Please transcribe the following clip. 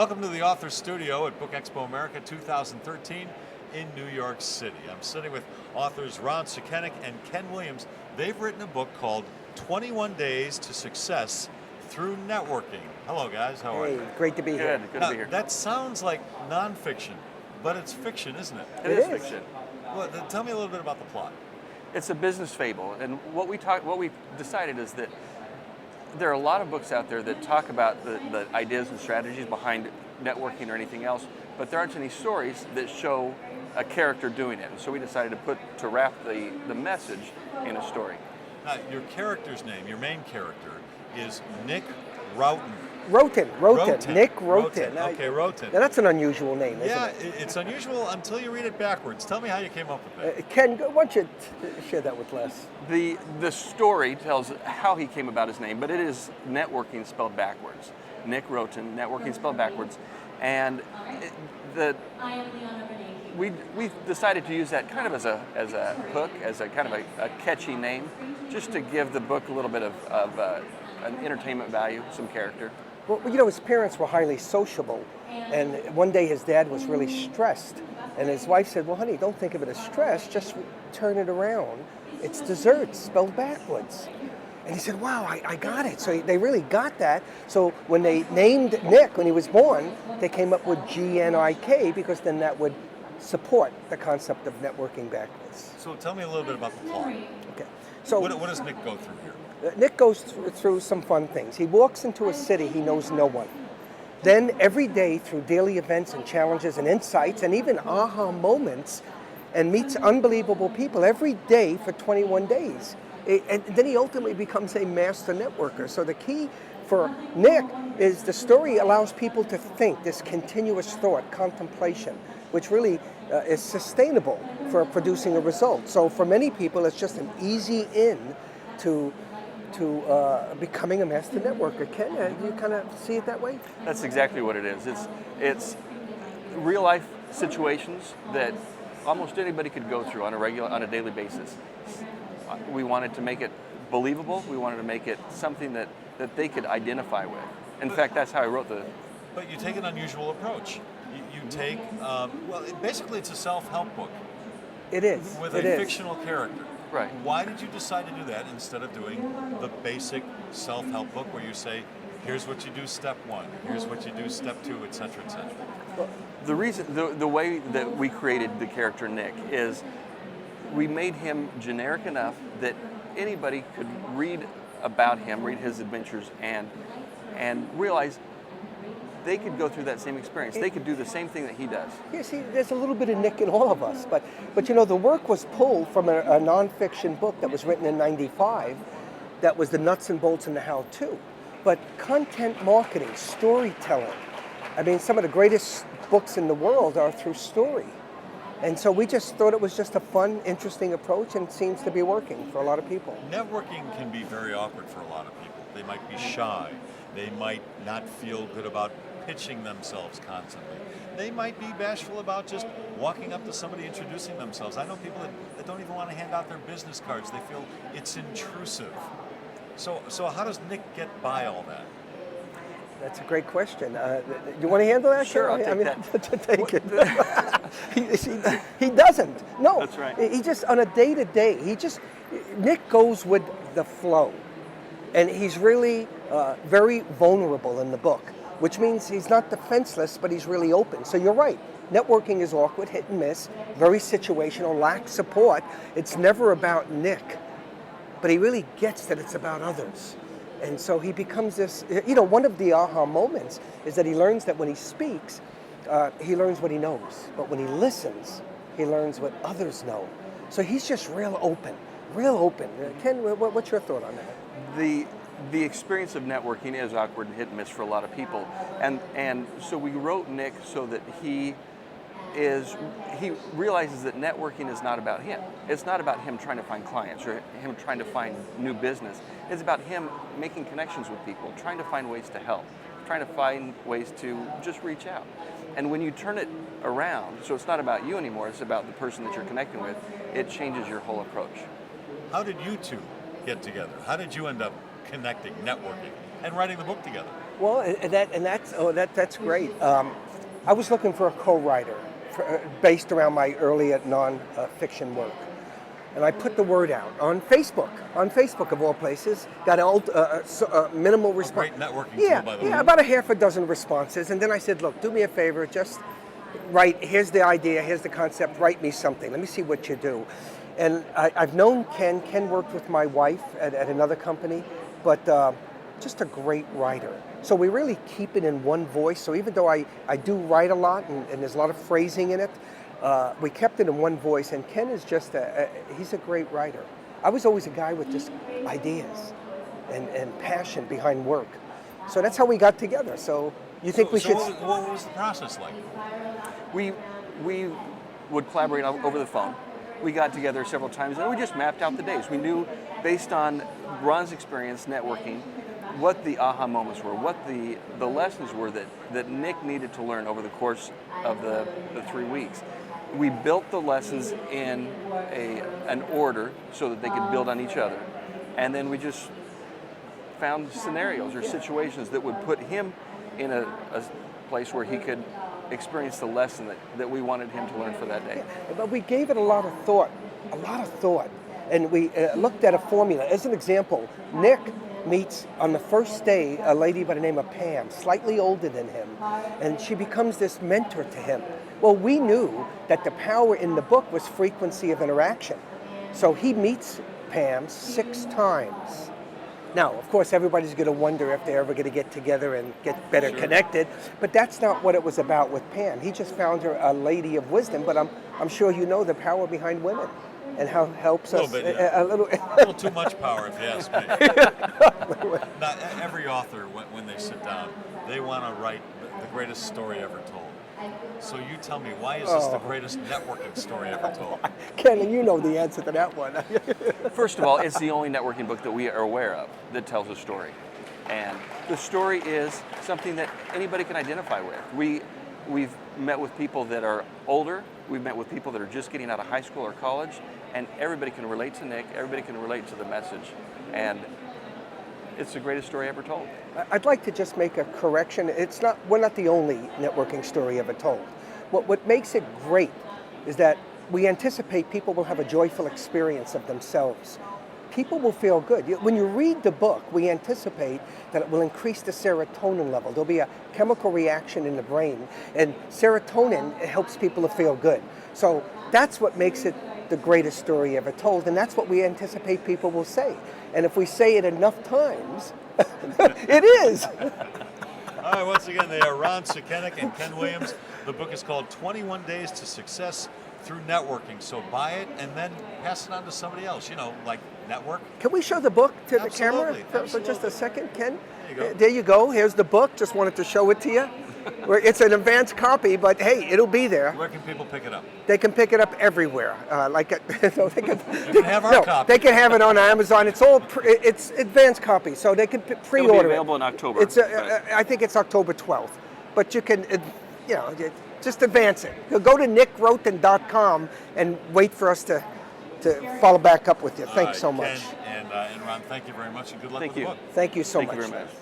Welcome to the Author Studio at Book Expo America 2013 in New York City. I'm sitting with authors Ron Sukenick and Ken Williams. They've written a book called 21 Days to Success Through Networking. Hello guys, how are you? Hey, great to be here. Good Now, to be here. that sounds like nonfiction, but it's fiction, isn't it? It is fiction. Well, tell me a little bit about the plot. It's a business fable, and what we decided is that there are a lot of books out there that talk about the ideas and strategies behind networking or anything else, but there aren't any stories that show a character doing it. And so we decided to wrap the message in a story. Now, your character's name, your main character, is Gnik Rowten. Rowten. Gnik Rowten. Okay, Rowten. Now that's an unusual name, isn't Yeah, it? it's unusual until you read it backwards. Tell me how you came up with it. Ken, why don't you share that with Les? The story tells how he came about his name, but it is networking spelled backwards. Gnik Rowten, networking spelled backwards. And we decided to use that kind of as a hook, as a kind of a catchy name, just to give the book a little bit of an entertainment value, some character. Well, you know, his parents were highly sociable, and one day his dad was really stressed, and his wife said, well, honey, don't think of it as stress, just turn it around. It's dessert spelled backwards. And he said, wow, I got it. So they really got that. So when they named Gnik, when he was born, they came up with Gnik, because then that would support the concept of networking backwards. So tell me a little bit about the plot. Okay. So What does Gnik go through here? Gnik goes through some fun things. He walks into a city he knows no one. Then every day through daily events and challenges and insights and even aha moments, and meets unbelievable people every day for 21 days. And then he ultimately becomes a master networker. So the key for Gnik is the story allows people to think, this continuous thought, contemplation, which really is sustainable for producing a result. So for many people, it's just an easy in to becoming a master networker. Ken, do you kind of see it that way? That's exactly what it is. It's real life situations that almost anybody could go through on a daily basis. We wanted to make it believable. We wanted to make it something that they could identify with. In fact, that's how I wrote the. But you take an unusual approach. You take, basically it's a self-help book. It is. With it a is. fictional character. Right. Why did you decide to do that instead of doing the basic self-help book where you say, here's what you do step one, here's what you do step two, et cetera, et cetera? Well, The reason, the way that we created the character Gnik is we made him generic enough that anybody could read about him, read his adventures, and realize they could go through that same experience. They could do the same thing that he does. yeah, see, there's a little bit of Gnik in all of us, but you know, the work was pulled from a nonfiction book that was written in '95 that was the nuts and bolts and the how-to. But content marketing, storytelling, I mean, some of the greatest books in the world are through story. And so we just thought it was just a fun, interesting approach, and it seems to be working for a lot of people. Networking can be very awkward for a lot of people. They might be shy. They might not feel good about pitching themselves constantly. They might be bashful about just walking up to somebody, introducing themselves. I know people that don't even want to hand out their business cards. They feel it's intrusive. So how does Gnik get by all that? That's a great question. You want to handle that? Sure, I'll take that. Take it. He doesn't. No. That's right. He just, on a day-to-day, Gnik goes with the flow. And he's really very vulnerable in the book, which means he's not defenseless, but he's really open. So you're right. Networking is awkward, hit and miss, very situational, lacks support. It's never about Gnik, but he really gets that it's about others. And so he becomes this, you know, one of the aha moments is that he learns that when he speaks, he learns what he knows. But when he listens, he learns what others know. So he's just real open, real open. Ken, what's your thought on that? The experience of networking is awkward and hit and miss for a lot of people. And so we wrote Gnik so that he realizes that networking is not about him. It's not about him trying to find clients or him trying to find new business. It's about him making connections with people, trying to find ways to help, trying to find ways to just reach out. And when you turn it around, so it's not about you anymore, it's about the person that you're connecting with, it changes your whole approach. How did you two get together? How did you end up connecting, networking, and writing the book together? Well, that's great. I was looking for a co-writer based around my earlier non-fiction work, and I put the word out on Facebook of all places. Got a minimal response. Great networking Yeah, tool, by the way. yeah, about a half a dozen responses, and then I said, look, do me a favor, just write. Here's the idea. Here's the concept. Write me something. Let me see what you do. And I've known Ken. Ken worked with my wife at another company, but just a great writer. So we really keep it in one voice. So even though I do write a lot and there's a lot of phrasing in it, we kept it in one voice. And Ken is just he's a great writer. I was always a guy with just ideas and passion behind work. So that's how we got together. So you think we should... What was the process like? We would collaborate over the phone. We got together several times and we just mapped out the days. We knew, based on Ron's experience networking, what the aha moments were, what the lessons were that Nick needed to learn over the course of the 3 weeks. We built the lessons in an order so that they could build on each other. And then we just found scenarios or situations that would put him in a place where he could experience the lesson that we wanted him to learn for that day. Yeah, but we gave it a lot of thought. And we looked at a formula. As an example, Nick meets on the first day a lady by the name of Pam, slightly older than him, and she becomes this mentor to him. Well, we knew that the power in the book was frequency of interaction. So he meets Pam 6 times. Now, of course, everybody's going to wonder if they're ever going to get together and get better connected, but that's not what it was about with Pam. He just found her a lady of wisdom, but I'm sure you know the power behind women and how it helps us a little too much power, if you ask me. Not every author, when they sit down, they want to write the greatest story ever told. So you tell me, why is this the greatest networking story ever told? Ken, you know the answer to that one. First of all, it's the only networking book that we are aware of that tells a story. And the story is something that anybody can identify with. We've met with people that are older, we've met with people that are just getting out of high school or college, and everybody can relate to Nick, everybody can relate to the message. And it's the greatest story ever told. I'd like to just make a correction. We're not the only networking story ever told. What makes it great is that we anticipate people will have a joyful experience of themselves. People will feel good. When you read the book, we anticipate that it will increase the serotonin level. There'll be a chemical reaction in the brain, and serotonin helps people to feel good. So that's what makes it the greatest story ever told, and that's what we anticipate people will say. And if we say it enough times, it is. All right, once again, they are Ron Sukenick and Ken Williams. The book is called 21 Days to Success Through Networking. So buy it and then pass it on to somebody else, like network. Can we show the book to the camera for just a second, Ken? There you go. Here's the book. Just wanted to show it to you. It's an advanced copy, but hey, it'll be there. Where can people pick it up? They can pick it up everywhere. So they can have our copy. They can have it on Amazon. It's advanced copy, so they can pre-order it. It'll be available in October. I think it's October 12th, but you can, just advance it. Go to GnikRowten.com and wait for us to follow back up with you. Thanks so much. Ken and Ron, thank you very much, and good luck with the book. Thank you so much. Thank you very much.